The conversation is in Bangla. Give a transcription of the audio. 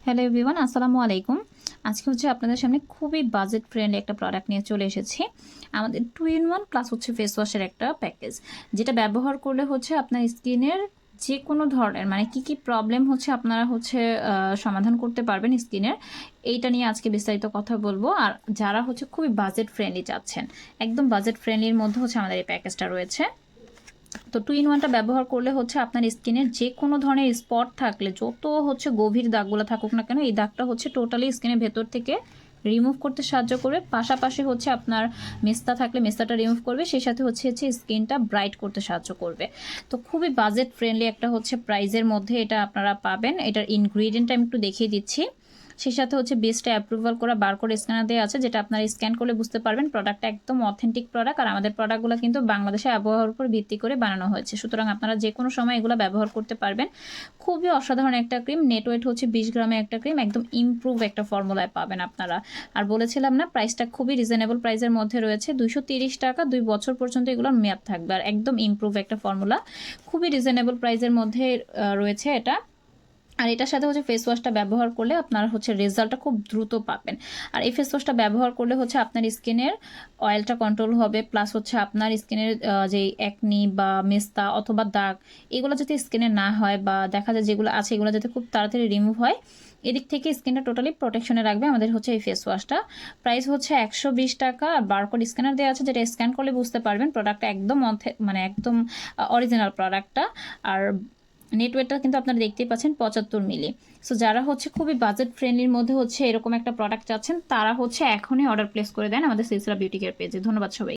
হ্যালো এভরিওয়ান, আসসালামু আলাইকুম। আজকে হচ্ছে আপনাদের সামনে খুবই বাজেট ফ্রেন্ডলি একটা প্রোডাক্ট নিয়ে চলে এসেছি। আমাদের 2 in 1 প্লাস হচ্ছে ফেস ওয়াশের একটা প্যাকেজ, যেটা ব্যবহার করলে হচ্ছে আপনার স্কিনের যে কোনো ধরনের মানে কি প্রবলেম হচ্ছে আপনারা হচ্ছে সমাধান করতে পারবেন স্কিনের। এইটা নিয়ে আজকে বিস্তারিত কথা বলবো। আর যারা হচ্ছে খুবই বাজেট ফ্রেন্ডলি চাচ্ছেন, একদম বাজেট ফ্রেন্ডলির মধ্যে হচ্ছে আমাদের এই প্যাকেজটা রয়েছে। তো 2 in 1টা ব্যবহার করলে হচ্ছে আপনার স্কিনের যে কোনো ধরনের স্পট থাকলে, যত হচ্ছে গভীর দাগগুলো থাকুক না কেন, এই দাগটা হচ্ছে টোটালি স্কিনের ভেতর থেকে রিমুভ করতে সাহায্য করবে। পাশাপাশি হচ্ছে আপনার মেস্তা থাকলে মেস্তাটা রিমুভ করবে, সেই সাথে হচ্ছে স্কিনটা ব্রাইট করতে সাহায্য করবে। তো খুবই বাজেট ফ্রেন্ডলি একটা হচ্ছে প্রাইজের মধ্যে এটা আপনারা পাবেন। এটার ইনগ্রিডিয়েন্ট আমি একটু দেখিয়ে দিচ্ছি। সেই সাথে হচ্ছে বেস্টে অ্যাপ্রুভাল করা বারকোড স্ক্যানার দেওয়া আছে, যেটা আপনারা স্ক্যান করলে বুঝতে পারবেন প্রোডাক্টটা একদম অথেন্টিক প্রোডাক্ট। আর আমাদের প্রোডাক্টগুলো কিন্তু বাংলাদেশের আবহাওয়ার উপর ভিত্তি করে বানানো হয়েছে, সুতরাং আপনারা যে কোনো সময় এগুলো ব্যবহার করতে পারবেন। খুবই অসাধারণ একটা ক্রিম, নেট ওয়েট হচ্ছে 20 গ্রামে একটা ক্রিম, একদম ইমপ্রুভ একটা ফর্মুলায় পাবেন আপনারা। আর বলেছিলাম না, প্রাইসটা খুবই রিজনেবল প্রাইসের মধ্যে রয়েছে, 230 টাকা, 2 বছর পর্যন্ত এগুলোর মেয়াদ থাকবে। আর একদম ইমপ্রুভ একটা ফর্মুলা, খুবই রিজনেবল প্রাইসের মধ্যে রয়েছে এটা। আর এটার সাথে হচ্ছে ফেস ওয়াশটা ব্যবহার করলে আপনার হচ্ছে রেজাল্টটা খুব দ্রুত পাবেন। আর এই ফেস ওয়াশটা ব্যবহার করলে হচ্ছে আপনার স্কিনের অয়েলটা কন্ট্রোল হবে, প্লাস হচ্ছে আপনার স্কিনের যে একনি বা মেস্তা অথবা দাগ, এগুলো যাতে স্কিনে না হয় বা দেখা যায় যেগুলো আছে এগুলো যাতে খুব তাড়াতাড়ি রিমুভ হয়, এদিক থেকে স্কিনটা টোটালি প্রোটেকশনে রাখবে আমাদের হচ্ছে এই ফেস ওয়াশটা। প্রাইস হচ্ছে 120 টাকা। আর বারকোড স্ক্যানার দেওয়া আছে, যেটা স্ক্যান করলে বুঝতে পারবেন প্রোডাক্টটা একদম মানে একদম অরিজিনাল প্রোডাক্টটা। আর নেটওয়েটটা কিন্তু আপনারা দেখতেই পাচ্ছেন 75 মিলি। সো যারা হচ্ছে খুবই বাজেট ফ্রেন্ডলির মধ্যে হচ্ছে এরকম একটা প্রোডাক্ট চাচ্ছেন, তারা হচ্ছে এখনই অর্ডার প্লেস করে দেন আমাদের সিলসিলা বিউটি কেয়ার পেজে। ধন্যবাদ সবাই।